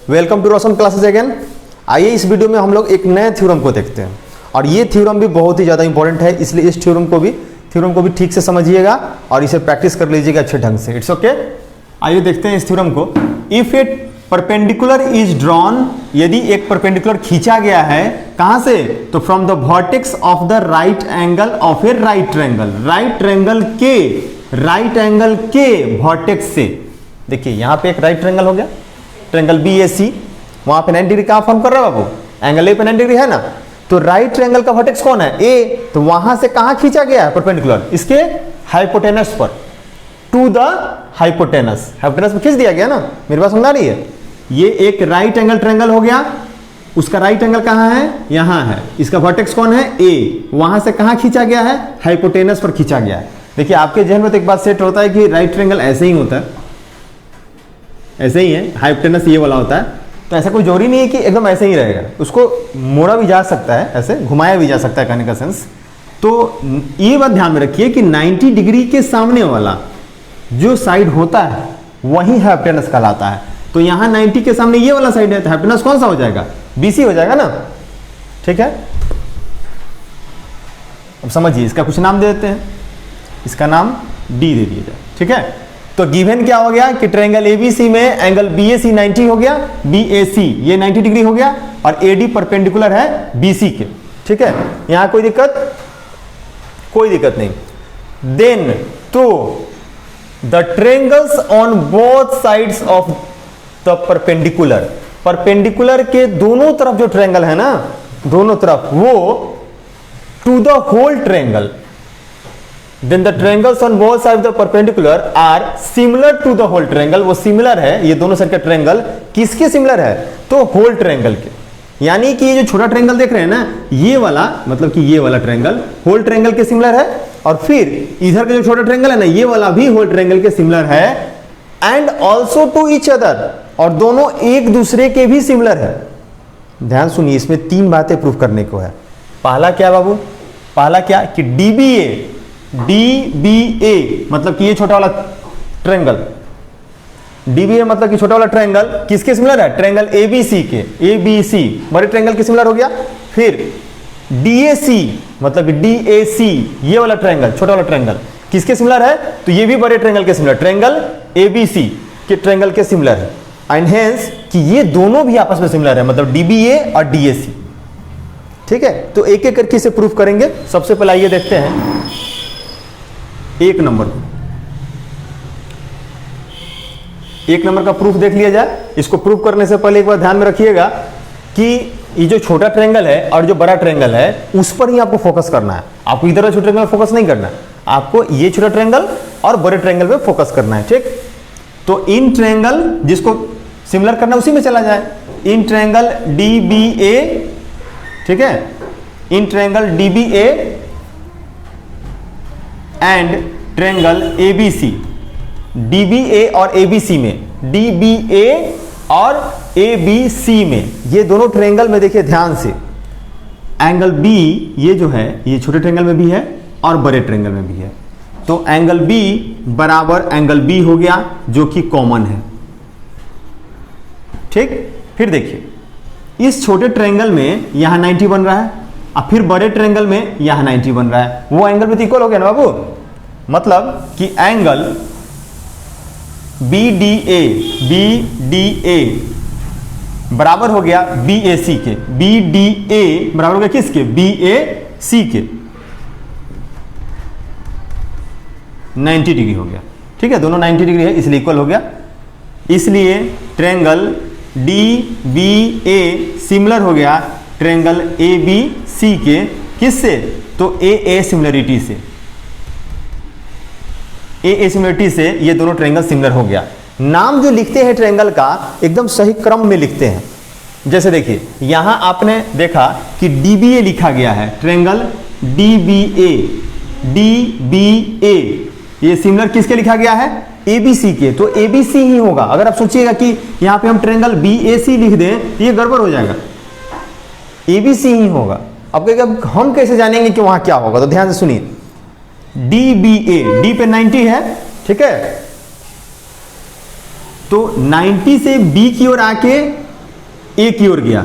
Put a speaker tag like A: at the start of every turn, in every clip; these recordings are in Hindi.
A: Welcome to Roshan classes again. आइए इस वीडियो में हम लोग एक नए थ्योरम को देखते हैं और ये थ्योरम भी बहुत ही ज़्यादा इंपॉर्टेंट है, इसलिए इस थ्योरम को भी ठीक से समझिएगा और इसे प्रैक्टिस कर लीजिएगा अच्छे ढंग से। It's okay. आइए देखते हैं इस थ्योरम को। If A perpendicular is drawn, यदि एक परपेंडिकुलर खींचा गया है, कहां से? तो from the vertex of the right angle of A right triangle, right triangle के वर्टेक्स से। देखिए यहां पे एक राइट ट्रायंगल हो गया, ट्रायंगल BAC, वहां पे 90 डिग्री कहां फॉर्म कर रहा है बाबू? एंगल ए पे 90 डिग्री है ना। तो राइट ट्रायंगल का वर्टेक्स कौन है? A। तो वहां से कहां खींचा गया है परपेंडिकुलर? इसके हाइपोटेनस पर, टू द हाइपोटेनस में खींच दिया गया ना। मेरी बात समझ रही है? ये एक राइट एंगल ट्रायंगल हो गया, उसका राइट एंगल कहां है? यहां है। इसका वर्टेक्स कौन है? A। वहां से कहां खींचा गया है? हाइपोटेनस पर खींचा गया है। देखिए आपके जहन में तो एक बात सेट होता है कि राइट ट्रायंगल ऐसे ही होता है, ऐसे ही है, हाइपोटेनस ये वाला होता है। तो ऐसा कोई जरूरी नहीं है कि एकदम ऐसे ही रहेगा, उसको मोड़ा भी जा सकता है, ऐसे घुमाया भी जा सकता है कहने का सेंस। तो ये बात ध्यान में रखिए कि 90 डिग्री के सामने वाला जो साइड होता है वही हाइपोटेनस कहलाता है। तो यहां 90 के सामने ये वाला साइड है, तो हाइपोटेनस कौन सा हो जाएगा? BC हो जाएगा ना। ठीक है, अब समझिए इसका कुछ नाम दे देते हैं, इसका नाम D दे दिया जाए। ठीक है, तो गिवन क्या हो गया कि ट्रायंगल ABC में एंगल BAC 90 हो गया, BAC ये 90 डिग्री हो गया और AD परपेंडिकुलर है BC के। ठीक है, यहां कोई दिक्कत? कोई दिक्कत नहीं। देन तो the triangles on both sides of the perpendicular के दोनों तरफ जो ट्रायंगल है ना, दोनों तरफ, वो to the whole triangle, then the triangles on both sides of the perpendicular are similar to the whole triangle। वो सिमिलर है, ये दोनों साइड का ट्रायंगल किसके सिमिलर है? तो होल ट्रायंगल के। यानी कि ये जो छोटा ट्रायंगल देख रहे हैं ना, ये वाला, मतलब कि ये वाला ट्रायंगल होल ट्रायंगल के सिमिलर है, और फिर इधर का जो छोटा ट्रायंगल है ना, ये वाला भी होल ट्रायंगल के सिमिलर है, and also to each other, और दोनों एक दूसरे के भी सिमिलर है। ध्यान सुनिए, इसमें 3 बातें प्रूफ करने को है। पहला क्या बाबू? पहला क्या कि DBA मतलब कि ये छोटा वाला ट्रायंगल, DBA मतलब कि छोटा वाला ट्रायंगल किसके सिमिलर है? ट्रायंगल ABC के। ABC बड़े ट्रायंगल के सिमिलर हो गया। फिर DAC मतलब कि DAC ये वाला ट्रायंगल, छोटा वाला ट्रायंगल किसके सिमिलर है? तो ये भी बड़े ट्रायंगल के सिमिलर, ट्रायंगल ABC के ट्रायंगल के सिमिलर है। एंड हेंस कि ये दोनों भी आपस में सिमिलर है, मतलब DBA और DAC। ठीक है, तो एक एक करके इसे प्रूफ करेंगे। सबसे पहले आइए देखते हैं 1 नंबर को। 1 नंबर का प्रूफ देख लिया जाए। इसको प्रूफ करने से पहले एक बार ध्यान में रखिएगा कि ये जो छोटा ट्रायंगल है और जो बड़ा ट्रायंगल है उस पर ही आपको फोकस करना है। आपको इधर छोटे ट्रायंगल में फोकस नहीं करना है, आपको ये छोटा ट्रायंगल और बड़े ट्रायंगल में फोकस करना है। ठीक, तो इन ट्रायंगल जिसको सिमिलर करना है उसी में चला जाए। इन ट्रायंगल DBA, ठीक है, in triangle DBA and triangle ABC, DBA और ABC में, DBA और ABC में, ये दोनों ट्रायंगल में देखिए ध्यान से, एंगल B ये जो है ये छोटे ट्रायंगल में भी है और बड़े ट्रायंगल में भी है। तो एंगल B बराबर एंगल B हो गया, जो कि कॉमन है। ठीक, फिर देखिए इस छोटे ट्रायंगल में यहां 90 बन रहा है, और फिर बड़े ट्रायंगल में यहां 90 बन रहा है। वो एंगल भी तो इक्वल हो गया ना बाबू, मतलब कि एंगल BDA बराबर हो गया BAC के। BDA बराबर हो गया किसके? BAC के। 90 डिग्री हो गया। ठीक है, दोनों 90 डिग्री है इसलिए इक्वल हो गया। इसलिए ट्रायंगल DBA सिमिलर हो गया ट्रायंगल ABC के। किससे? तो AA सिमिलरिटी से। AA सिमिलरिटी से ये दोनों ट्रायंगल सिमिलर हो गया। नाम जो लिखते हैं ट्रायंगल का एकदम सही क्रम में लिखते हैं। जैसे देखिए यहां आपने देखा कि DBA लिखा गया है, ट्रायंगल DBA ये सिमिलर किसके लिखा गया है? ABC के। तो ABC ही होगा। अगर आप सोचिएगा कि यहां पे हम ट्रायंगल BAC लिख दें तो ये गड़बड़ हो जाएगा, ABC ही होगा। अब हम कैसे जानेंगे कि वहां क्या होगा? तो ध्यान से सुनिए, DBA, D पे 90 है, ठीक है, तो 90 से B की ओर आके ए की ओर गया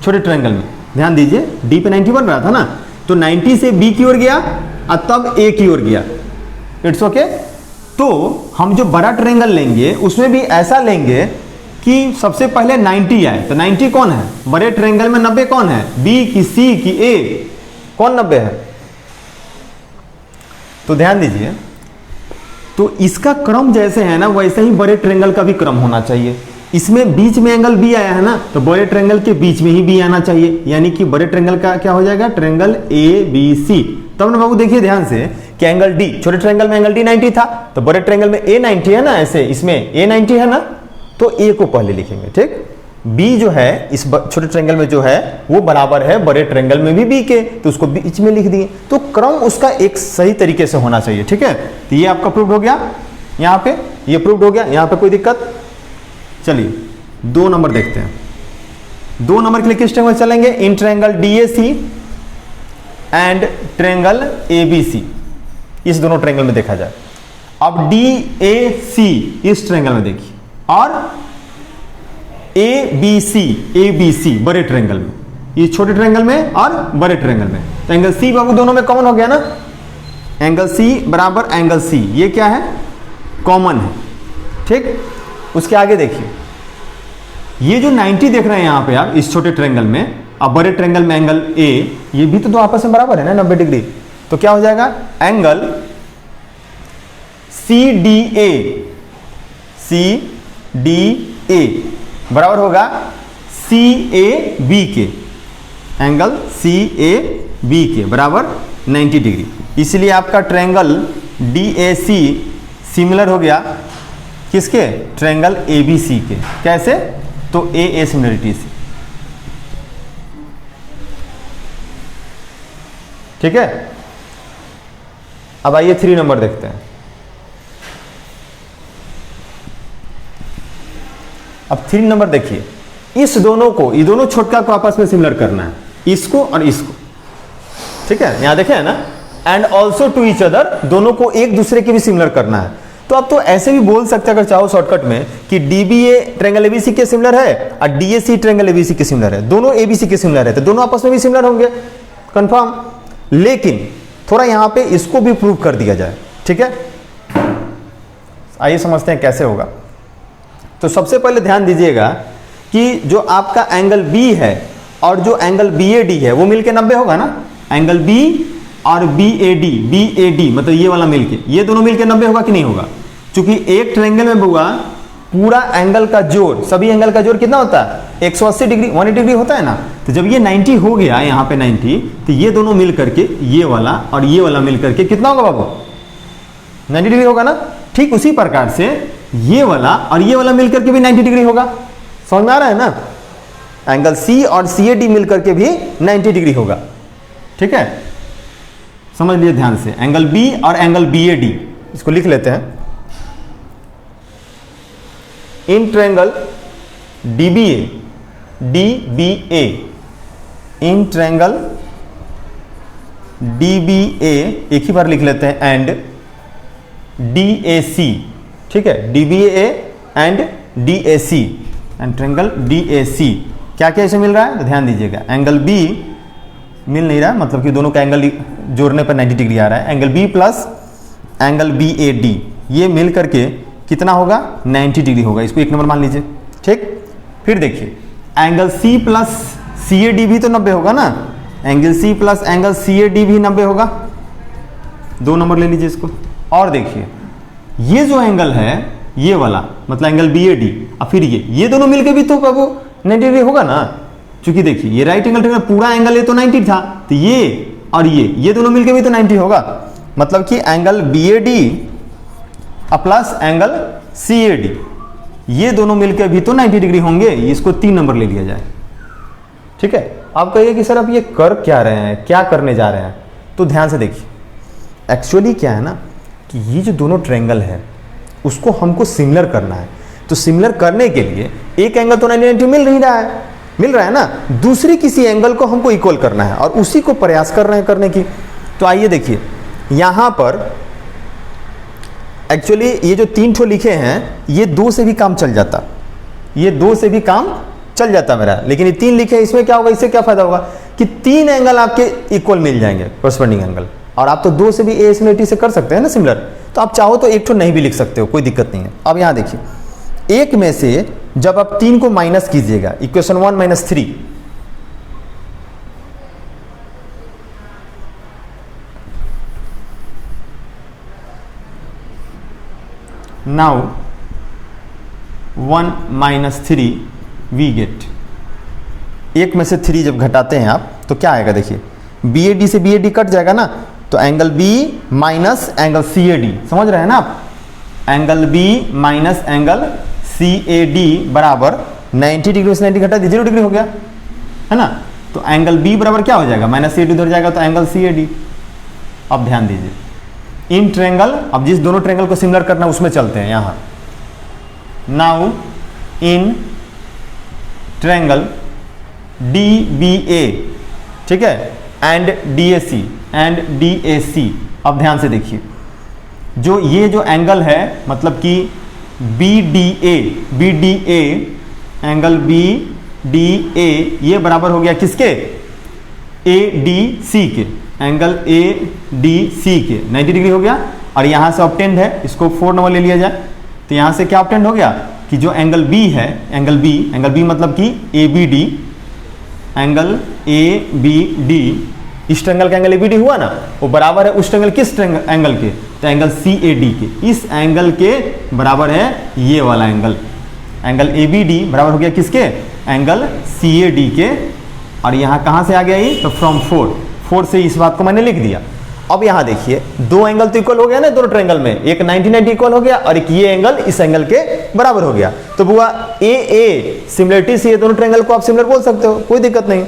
A: छोटे ट्रायंगल में, ध्यान दीजिए डी पे 90 बन रहा था ना, तो 90 से बी की ओर गया और तब ए की ओर गया, इट्स ओके। तो हम जो बड़ा ट्रायंगल लेंगे उसमें भी ऐसा लेंगे कि सबसे पहले 90 आए, तो 90 कौन है बड़े ट्रायंगल में, 90 कौन है, बी की, सी की, ए, कौन 90 है। तो ध्यान दीजिए, तो इसका क्रम जैसे है ना वैसे ही बड़े ट्रायंगल का भी क्रम होना चाहिए। इसमें बीच में एंगल बी आया है ना, तो बड़े ट्रायंगल के बीच में ही बी आना चाहिए, यानी कि बड़े ट्रायंगल का क्या हो जाएगा, ट्रायंगल ए बी सी। तब ना बाबू देखिए ध्यान से कि एंगल डी, छोटे ट्रायंगल में एंगल डी 90 था, तो बड़े ट्रायंगल में ए 90 है ना, ऐसे इसमें ए 90 है ना, तो ए को पहले लिखेंगे, ठीक। बी जो है इस छोटे ट्रायंगल में जो है वो बराबर है बड़े ट्रायंगल में भी बी के, तो उसको बीच में लिख दिए। तो क्रम उसका एक सही तरीके से होना चाहिए, ठीक है। तो ये आपका प्रूव्ड हो गया, यहाँ पे ये प्रूव्ड हो गया, यहाँ पे कोई दिक्कत। चलिए 2 नंबर देखते हैं। 2 नंबर के लिए किस ट्रायंगल चलेंगे, in triangle DAC and triangle ABC, इस दोनों ट्रायंगल में देखा जाए। अब डीएसी इस ट्रायंगल में देखिए, और एबीसी बड़े ट्रायंगल में, ये छोटे ट्रायंगल में और बड़े ट्रायंगल में। तो एंगल सी बाबू दोनों में कॉमन हो गया ना, एंगल सी बराबर एंगल सी, ये क्या है, कॉमन है, ठीक। उसके आगे देखिए, ये जो 90 देख रहे हैं यहां पे आप इस छोटे ट्रायंगल में, अब बड़े ट्रायंगल में एंगल ए, ये भी तो दो आपस में बराबर है ना 90 डिग्री, तो क्या हो जाएगा, एंगल सी डी ए बराबर होगा सी ए बी के, एंगल सी ए बी के बराबर 90 डिग्री। इसलिए आपका triangle D A C similar हो गया किसके, ट्रायंगल ए बी सी के। कैसे, तो ए सिमिलरिटी से, ठीक है। अब आइए 3 नंबर देखते हैं। अब 3 नंबर देखिए, इस दोनों को, ये दोनों छोटका को आपस में सिमिलर करना है, इसको और इसको, ठीक है। यहां देखे है ना, and also to each other, दोनों को एक दूसरे के भी सिमिलर करना है। तो अब तो ऐसे भी बोल सकते हैं अगर चाहो शॉर्टकट में कि डीबीए ट्रायंगल एबीसी के सिमिलर है और डीएसी ट्रायंगल एबीसी के सिमिलर है, दोनों एबीसी के सिमिलर है, तो दोनों आपस में भी सिमिलर होंगे, कंफर्म। लेकिन थोड़ा यहां पे इसको भी प्रूव कर दिया जाए, ठीक है। आइए समझते हैं कैसे होगा। तो सबसे पहले ध्यान दीजिएगा कि जो आपका एंगल बी है और जो एंगल बीएडी है वो मिलके 90 होगा ना, एंगल बी और बीएडी मतलब ये वाला मिलके, ये दोनों मिलके 90 होगा कि नहीं होगा। क्योंकि एक ट्रायंगल में बुआ पूरा एंगल का जोड़, सभी एंगल का जोड़ कितना होता है, 180 डिग्री, 180 डिग्री होता है ना। तो जब ये 90 हो गया यहाँ पे 90, तो ये दोनों मिल करके, ये वाला और ये वाला मिल करके कितना होगा बाबू, 90 डिग्री होगा ना। ठीक उसी प्रकार से ये वाला और ये वाला मिलकर के भी 90 डिग्री होगा, समझ में आ रहा है ना। एंगल सी और सी ए डी मिलकर के भी 90 डिग्री होगा, ठीक है। समझ लिए ध्यान से, एंगल बी और एंगल बी ए डी, इसको लिख लेते हैं। In triangle dBA dBA, in triangle dBA एक ही बार लिख लेते हैं, एंड डीएसी, ठीक है, dBA and DAC, and triangle DAC. क्या क्या इसे मिल रहा है तो ध्यान दीजिएगा, एंगल बी मिल नहीं रहा, मतलब कि दोनों का एंगल जोड़ने पर 90 डिग्री आ रहा है। Angle B plus angle B A D, ये मिल करके कितना होगा, 90 डिग्री होगा, इसको 1 नंबर मान लीजिए, ठीक। फिर देखिए angle C plus C A D भी तो 90 होगा ना, angle C plus angle C A D भी 90 होगा, 2 नंबर ले लीजिए इसको। और देखिए ये जो एंगल है ये वाला मतलब एंगल बी ए डी, और फिर ये दोनों मिलके भी तो कब 90 डिग्री होगा ना। क्योंकि देखिए ये राइट एंगल ट्रायंगल पूरा एंगल ये तो 90 था, तो ये और ये दोनों मिलके भी तो 90 होगा, मतलब कि angle B A D plus angle C A D, ये दोनों मिलकर भी तो 90 डिग्री होंगे, इसको 3 नंबर ले लिया जाए, ठीक है। आप कहिए कि सर अब ये कर क्या रहे हैं, क्या करने जा रहे हैं, तो ध्यान से देखिए, एक्चुअली क्या है ना कि ये जो दोनों ट्रायंगल है उसको हमको सिमिलर करना है। तो सिमिलर करने के लिए एक एंगल तो 90 मिल रहा है ना, दूसरी किसी एंगल को हमको इक्वल करना है और उसी को प्रयास कर रहे हैं करने की। तो आइए देखिए यहां पर एक्चुअली ये जो 3 ठो लिखे हैं ये 2 से भी काम चल जाता, ये 2 से भी काम चल जाता मेरा, लेकिन ये 3 लिखे इसमें क्या होगा, इससे क्या फायदा होगा कि 3 एंगल आपके इक्वल मिल जाएंगे, कोरस्पॉन्डिंग एंगल। और आप तो 2 से भी ए सिमिलरिटी से कर सकते हैं ना सिमिलर, तो आप चाहो तो एक तो नहीं भी लिख सकते हो, कोई दिक्कत नहीं है। अब यहाँ देखिए, एक में से जब आप 3 को माइनस कीजिएगा, equation 1 minus 3, now 1 minus 3 we get, एक में से 3 जब घटाते हैं आप तो क्या आएगा, देखिए बी ए डी से बी ए डी कट जाएगा ना, तो angle B minus angle C A D, समझ रहे हैं ना आप, angle B minus angle C A D बराबर 90 डिग्री से 90 घटा दी 0 डिग्री हो गया, है ना। तो एंगल बी बराबर क्या हो जाएगा, माइनस सी ए डी उधर जाएगा तो एंगल सी ए डी। अब ध्यान दीजिए, इन ट्रेंगल, अब जिस दोनों ट्रेंगल को सिमिलर करना उसमें चलते हैं यहाँ। Now in triangle D B A, ठीक है, and D A C and D A C, अब ध्यान से देखिए, जो ये जो एंगल है मतलब कि B D A angle B D A ये बराबर हो गया किसके, ए डी सी के, एंगल ए डी सी के 90 डिग्री हो गया। और यहाँ से ऑब्टेंड है, इसको 4 नंबर ले लिया जाए, तो यहाँ से क्या ऑब्टेंड हो गया कि जो एंगल बी है, एंगल बी मतलब कि A B D, angle A B D, इस ट्रेंगल का एंगल ए बी डी हुआ ना, वो बराबर है उस ट्रेंगल किस एंगल के, तो एंगल सी ए डी के, इस एंगल के बराबर है ये वाला angle, angle A B D बराबर हो गया किसके, एंगल सी ए डी के। और यहाँ कहाँ से आ गया ये, तो फ्रॉम 4 से इस बात को मैंने लिख दिया। अब यहाँ देखिए, 2 एंगल तो इक्वल हो गया ना दोनों ट्रेंगल में, एक 90 इक्वल हो गया और एक ये एंगल इस एंगल के बराबर हो गया, तो बुआ ए सिमिलरिटी से ये दोनों ट्रेंगल को आप सिमिलर बोल सकते हो, कोई दिक्कत नहीं।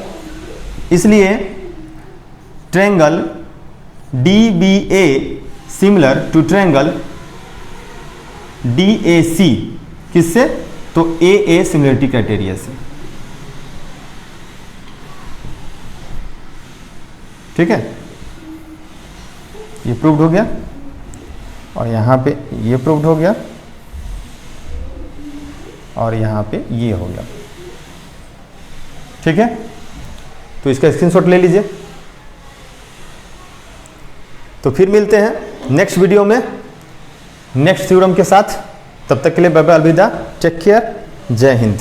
A: इसलिए triangle D B A similar to triangle D A C, किससे, तो ए सिमिलरिटी क्राइटेरिया से, ठीक है, ये प्रूव्ड हो गया और यहाँ पे ये प्रूव्ड हो गया और यहाँ पे ये हो गया, ठीक है। तो इसका स्क्रीनशॉट ले लीजिए। तो फिर मिलते हैं नेक्स्ट वीडियो में नेक्स्ट थ्योरम के साथ, तब तक के लिए बाय बाय, अलविदा, टेक केयर, जय हिंद।